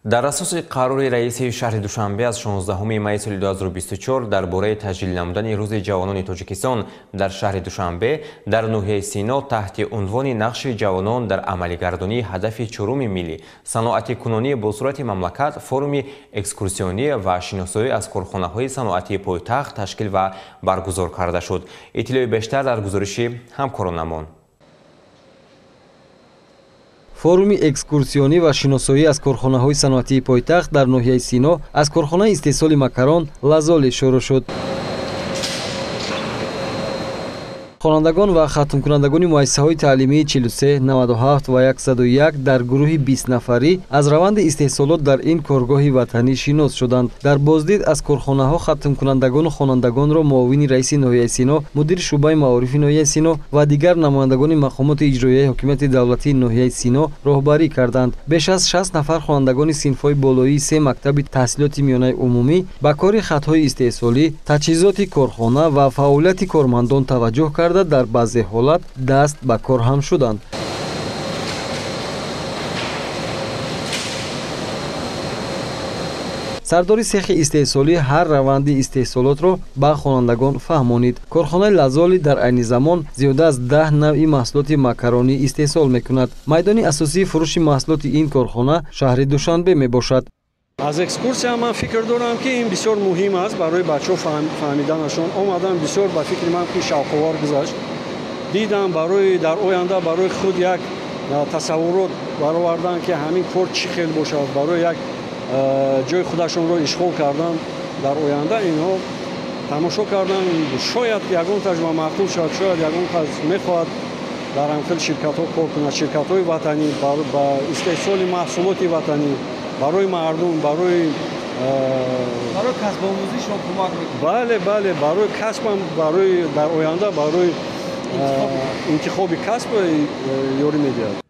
در اساس قرار رئیس شهر دوشنبه از 16 می سال 2024 درباره تجلیل نمودن روز جوانان تاجیکستان در شهر دوشنبه در ناحیه سینا تحت عنوان نقش جوانان در عملی‌گردانی هدف چهارم ملی صنعت کنونی به صورت مملکت فروم اکسکورسیونی و شناسایی از کارخانه‌های صنعتی پایتخت تشکیل و برگزار کرده شد. اطلاع بیشتر در گزارش همکارانمان. فورومی اکسکورسیونی و شناسایی از کارخانه‌های صنعتی پایتخت در ناحیه سینا از کارخانه استحصال مکران لازالی شروع شد. خوانندگان و ختم کنندگان مؤسسه‌های تعلیمی 43 97 و 101 در گروه 20 نفری از روند استحصالات در این کارگاه وطنی شناس شدند. در بازدید از کارخانه‌ها ختم کنندگان و خوانندگان را معاون رئیس ناحیه سینا، مدیر شعبه معارف ناحیه سینا و دیگر نمایندگان مقامات اجرایی حکومت دولتی ناحیه سینا راهبری کردند. بیش از 60 نفر خوانندگان صنف‌های بالایی 3 مکتب تحصیلات میانه عمومی به کار خط‌های استحصالی، تجهیزات کارخانه و فعالیت کارمندان توجه کردند. در بعضی حالات دست به کار هم شدند. سردار سیخ استحصالی هر روند استحصالات را به خوانندگان فهمانید. کارخانه لازالی در عین زمان زیاده از 10 نوع محصولات مکرونی استحصال میکند. میدان اساسی فروش محصولات این کارخانه شهر دوشنبه میباشد. از اکسکورسیا من فکر دارم که این بسیار مهم است برای بچه‌ها فهمیدنشون. اومدم بسیار با فکر من که شوق‌آور گذشت. دیدم برای در آینده برای خود یک تصورات برآوردن که همین کار چی خیلی باشه، برای یک جای خودشون رو اشغال کردن در آینده اینها تماشا کردن. شاید یگان تجربه معقول شد، شاید یگان کس میخواد در همین شرکت‌ها کار کنه، شرکت‌های وطنی با استحصال محصولات وطنی برای مردم، برای کسب آموزی شما کمک میکنه. بله برای کسب، برای در آینده برای انتخاب کسب یاری میده.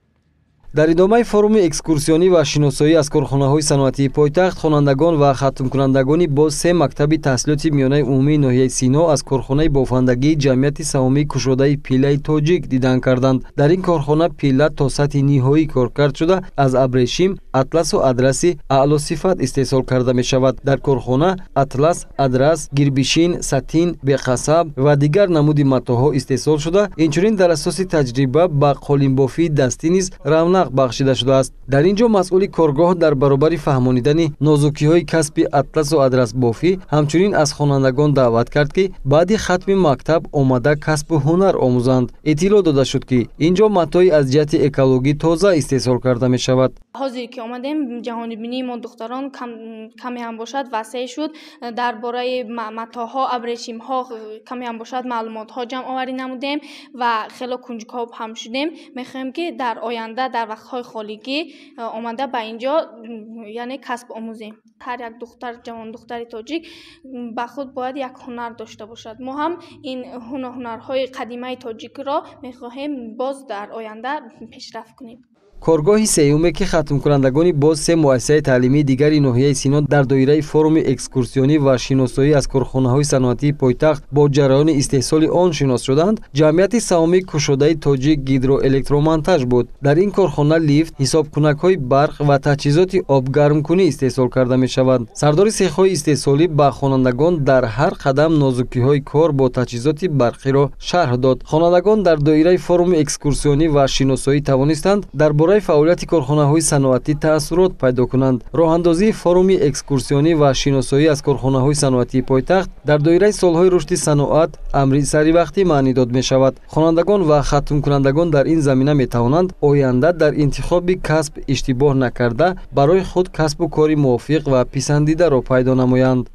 در ادامه فروم اکسکورسیونی و شناسایی از کارخانه‌های صنعتی پایتخت، خوانندگان و ختم کنندگانی با 3 مکتب تحصیلات میانه عمومی ناحیه سینا از کارخانه بافندگی جمعیت سهامی کشاده پیله تاجیک دیدن کردند. در این کارخانه پیله تا سطح نهایی کارکرد شده از ابریشم، اطلس و ادرسی اعلی صفت استحصال کرده می شود. در کارخانه اطلس، ادرس، گربشین، ساتین، بقصب و دیگر نمود متاها استحصال شده. اینچنین در اساس تجربه با قالین بافی دستی نیز رونق بخشیده شده است. در اینجا مسئول کارگاه در برابر فهمانیدن نازکی‌های کسب اطلس و ادرس بافی همچنین از خوانندگان دعوت کرد که بعد ختم مکتب آمده کسب و هنر آموزند. اطلاع داده شد که اینجا متاعی از جهت اکولوژی تازه استحصال کرده می شود. حاضر که آمدیم جهانی بینی ما دختران کمی هم باشد وسیع شد. درباره متاها، ابریشم‌ها کمی هم باشد معلومات ها جمع آوری نمودیم و خیلی کنجکاو هم شدیم. می‌خوایم که در آینده در وقت‌های خالیگی آمده به اینجا یعنی کسب آموزیم. هر یک دختر، جوان دختری تاجیک به خود باید یک هنر داشته باشد. ما هم این هنرهای قدیمی تاجیک را می‌خواهیم باز در آینده پیشرفت کنیم. کارگاه سیومه که ختم کنندگان باز 3 مؤسسه تعلیمی دیگری ناحیه سینا در دایره فروم اکسکورسیونی و شناسایی از کارخانه‌های صنعتی پایتخت با جریان استحصال آن شناس شدند. جمعیت سهامی کشاده تاجیک گیدرو الکترومونتاژ بود. در این کارخانه لیفت، حسابکنک‌های برق و تجهیزات آبگرم‌کنی استحصال کرده می‌شوند. سردار سیخ‌های استحصالی با خوانندگان در هر قدم نازکی‌های کار با تجهیزات برقی را شرح داد. خوانندگان در دایره فروم اکسکورسیونی و شناسایی توانستند در فعالیت کارخانه‌های صنعتی تأثیرات پیدا کنند. راه‌اندازی فروم اکسکورسیونی و شناسایی از کارخانه‌های صنعتی پایتخت در دایره سال‌های رشد صنعت امری سری وقتی معنی داد می‌شود. خوانندگان و ختم کنندگان در این زمینه می‌توانند آینده در انتخاب کسب اشتباه نکرده برای خود کسب و کاری موافق و پسندیده را پیدا نمایند.